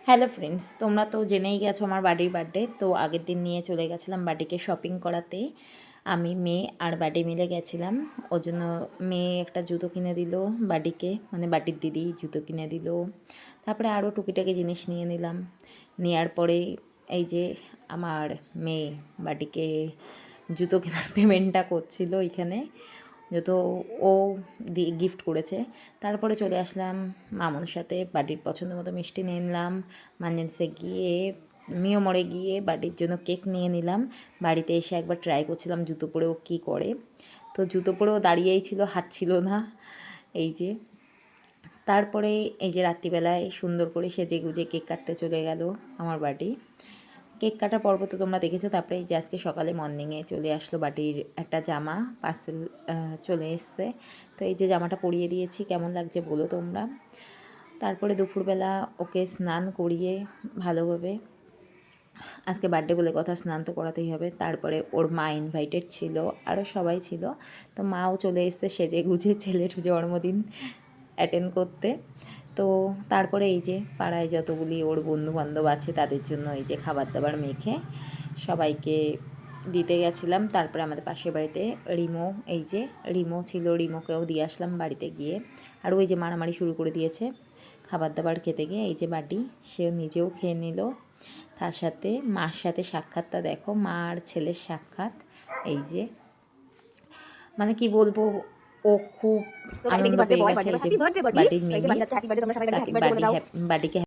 Hello friends, তোমরা তো জেনেই গেছো আমার বাড়ির বার্থডে। তো আগের দিন নিয়ে চলে গেছিলাম বাড়িকে শপিং করাতে। আমি, মেয়ে আর বাড়ি মিলে গেছিলাম। ওর জন্য মেয়ে একটা জুতো কিনে দিল বাড়িকে, মানে বাটির দিদি জুতো কিনে দিল। তারপরে আরও টুকিটাকি জিনিস নিয়ে নিলাম। নেওয়ার পরে এই যে আমার মেয়ে বাটিকে জুতো কেনার পেমেন্টটা করছিল এখানে, যেহেতু ও গিফট করেছে। তারপরে চলে আসলাম মামুর সাথে, বাড়ির পছন্দ মতো মিষ্টি নিয়ে নিলাম। মানজেন্সে গিয়ে, মিয়মরে গিয়ে বাড়ির জন্য কেক নিয়ে নিলাম। বাড়িতে এসে একবার ট্রাই করছিলাম জুতো পরেও কী করে। তো জুতো পরেও দাঁড়িয়েই ছিল, হাঁটছিল না। এই যে তারপরে এই যে রাত্রিবেলায় সুন্দর করে সেজে গুজে কেক কাটতে চলে গেল আমার বাড়ি। কেক কাটার পর্ব তো তোমরা দেখেছো। তারপরে এই যে আজকে সকালে মর্নিংয়ে চলে আসলো বাটির একটা জামা পার্সেল চলে এসছে। তো এই যে জামাটা পরিয়ে দিয়েছি, কেমন লাগছে বলো তোমরা। তারপরে দুপুরবেলা ওকে স্নান করিয়ে ভালোভাবে, আজকে বার্থডে বলে কথা, স্নান তো করাতেই হবে। তারপরে ওর মা ইনভাইটেড ছিল, আরও সবাই ছিল। তো মাও চলে এসছে সেজে গুজে ছেলের জন্মদিন অ্যাটেন্ড করতে। তো তারপরে এই যে পাড়ায় যতগুলি ওর বন্ধুবান্ধব আছে তাদের জন্য এই যে খাবার দাবার মেখে সবাইকে দিতে গেছিলাম। তারপরে আমাদের পাশের বাড়িতে রিমো, এই যে রিমো ছিল, রিমোকেও দিয়ে আসলাম বাড়িতে গিয়ে। আর ওই যে মারামারি শুরু করে দিয়েছে খাবার দাবার খেতে গিয়ে। এই যে বাটি, সে নিজেও খেয়ে নিল। তার সাথে মার সাথে সাক্ষাৎটা দেখো, মা আর ছেলের সাক্ষাৎ। এই যে মানে কি বলবো, ও খুব আনন্দ পেয়ে গেছে। এই যে বাটির মিমি, তাকে বাটিকে